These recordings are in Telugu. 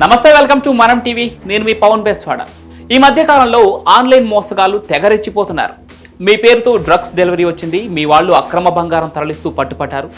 నమస్తే, వెల్కమ్ టు మనం టీవీ. నేను మీ పవన్ బేస్వాడ. ఈ మధ్య కాలంలో ఆన్లైన్ మోసగాళ్లు తెగరెచ్చిపోతున్నారు. మీ పేరుతో డ్రగ్స్ డెలివరీ వచ్చింది, మీ వాళ్ళు అక్రమ బంగారం తరలిస్తూ పట్టుపట్టారు,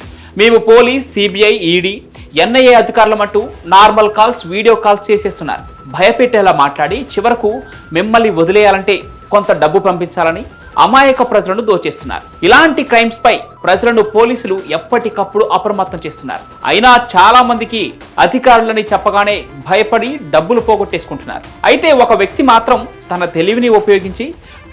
మేము పోలీస్, సిబిఐ, ఈడీ, ఎన్ఐఏ అధికారులమంటూ నార్మల్ కాల్స్, వీడియో కాల్స్ చేసేస్తున్నారు. భయపెట్టేలా మాట్లాడి చివరకు మిమ్మల్ని వదిలేయాలంటే కొంత డబ్బు పంపించాలని అమాయక ప్రజలను దోచేస్తున్నారు. ఇలాంటి క్రైమ్స్ పై ప్రజలను పోలీసులు ఎప్పటికప్పుడు అప్రమత్తం చేస్తున్నారు. అయినా చాలా మందికి అధికారులని చెప్పగానే భయపడి డబ్బులు పోగొట్టేసుకుంటున్నారు. అయితే ఒక వ్యక్తి మాత్రం తన తెలివిని ఉపయోగించి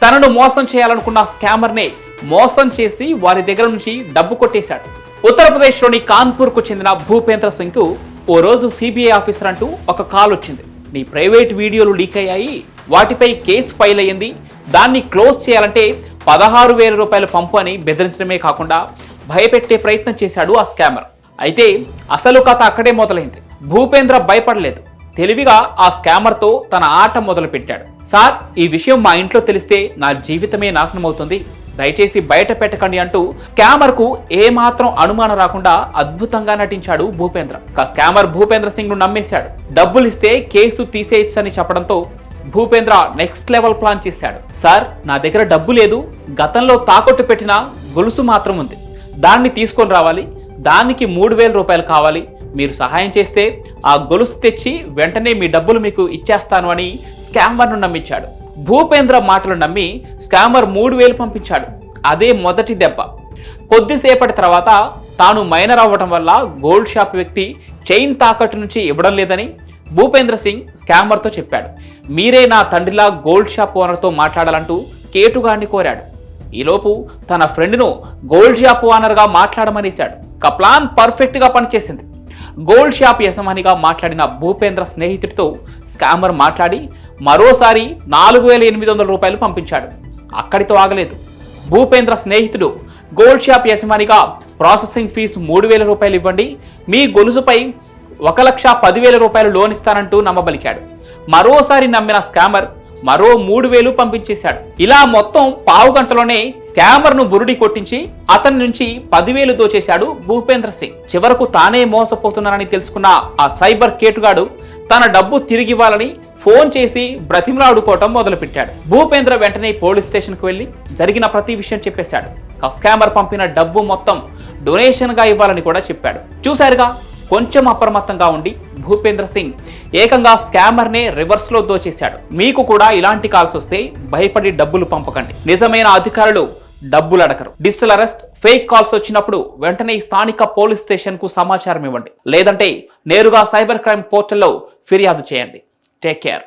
తనను మోసం చేయాలనుకున్న స్కామర్నే మోసం చేసి వారి దగ్గర నుంచి డబ్బు కొట్టేశాడు. ఉత్తరప్రదేశ్లోని కాన్పూర్కు చెందిన భూపేంద్ర సింగ్ కు ఓ రోజు సిబిఐ ఆఫీసర్ అంటూ ఒక కాల్ వచ్చింది. నీ ప్రైవేట్ వీడియోలు లీక్ అయ్యాయి, వాటిపై కేసు ఫైల్ అయ్యింది, దాన్ని క్లోజ్ చేయాలంటే 16,000 రూపాయలు పంపు అని బెదిరించడమే కాకుండా భయపెట్టే ప్రయత్నం చేశాడు ఆ స్కామర్. అయితే అసలు కథ అక్కడే మొదలైంది. భూపేంద్ర భయపడలేదు. తెలివిగా ఆ స్కామర్తో తన ఆట మొదలు పెట్టాడు. సార్, ఈ విషయం మా ఇంట్లో తెలిస్తే నా జీవితమే నాశనం అవుతుంది, దయచేసి బయట పెట్టకండి అంటూ స్కామర్ కు ఏమాత్రం అనుమానం రాకుండా అద్భుతంగా నటించాడు భూపేంద్ర. స్కామర్ భూపేంద్ర సింగ్ ను నమ్మేశాడు. డబ్బులు ఇస్తే కేసు తీసేయచ్చని చెప్పడంతో భూపేంద్ర నెక్స్ట్ లెవెల్ ప్లాన్ చేశాడు. సార్, నా దగ్గర డబ్బు లేదు, గతంలో తాకట్టు పెట్టిన గొలుసు మాత్రం ఉంది, దాన్ని తీసుకొని రావాలి, దానికి 3,000 రూపాయలు కావాలి, మీరు సహాయం చేస్తే ఆ గొలుసు తెచ్చి వెంటనే మీ డబ్బులు మీకు ఇచ్చేస్తాను అని స్కామర్ను నమ్మించాడు. భూపేంద్ర మాటలు నమ్మి స్కామర్ 3,000 పంపించాడు. అదే మొదటి దెబ్బ. కొద్దిసేపటి తర్వాత తాను మైనర్ అవ్వటం వల్ల గోల్డ్ షాప్ వ్యక్తి చైన్ తాకట్టు నుంచి ఇవ్వడం లేదని భూపేంద్ర సింగ్ స్కామర్తో చెప్పాడు. మీరే నా తండ్రిలా గోల్డ్ షాప్ ఓనర్తో మాట్లాడాలంటూ కేటుగాడిని కోరాడు. ఈలోపు తన ఫ్రెండ్ను గోల్డ్ షాప్ ఓనర్గా మాట్లాడమనేశాడు. ప్లాన్ పర్ఫెక్ట్గా పనిచేసింది. గోల్డ్ షాప్ యజమానిగా మాట్లాడిన భూపేంద్ర స్నేహితుడితో స్కామర్ మాట్లాడి మరోసారి 4,800 రూపాయలు పంపించాడు. అక్కడితో ఆగలేదు. భూపేంద్ర స్నేహితుడు గోల్డ్ షాప్ యజమానిగా ప్రాసెసింగ్ ఫీజు 3,000 రూపాయలు ఇవ్వండి, మీ గొలుసుపై 1,10,000 రూపాయలు లోన్ ఇస్తానంటూ నమ్మబలికాడు. మరోసారి నమ్మిన స్కామర్ మరో 3,000 పంపించేశాడు. ఇలా మొత్తం పావు గంటలోనే స్కామర్ ను బురుడి కొట్టించి అతని నుంచి 10,000 దోచేశాడు భూపేంద్ర సింగ్. చివరకు తానే మోసపోతున్నానని తెలుసుకున్న ఆ సైబర్ కేటుగాడు తన డబ్బు తిరిగివ్వాలని ఫోన్ చేసి బ్రతిమలాడుకోవటం మొదలుపెట్టాడు. భూపేంద్ర వెంటనే పోలీస్ స్టేషన్ కు వెళ్లి జరిగిన ప్రతి విషయం చెప్పేశాడు. స్కామర్ పంపిన డబ్బు మొత్తం డొనేషన్ గా ఇవ్వాలని కూడా చెప్పాడు. చూశారుగా, కొంచెం అప్రమత్తంగా ఉండి భూపేంద్ర సింగ్ ఏకంగా స్కామర్ నే రివర్స్ లో దోచేశాడు. మీకు కూడా ఇలాంటి కాల్స్ వస్తే భయపడి డబ్బులు పంపకండి. నిజమైన అధికారులు డబ్బులు అడగరు. డిజిటల్ అరెస్ట్, ఫేక్ కాల్స్ వచ్చినప్పుడు వెంటనే స్థానిక పోలీస్ స్టేషన్ కు సమాచారం ఇవ్వండి, లేదంటే నేరుగా సైబర్ క్రైమ్ పోర్టల్లో ఫిర్యాదు చేయండి. Take care.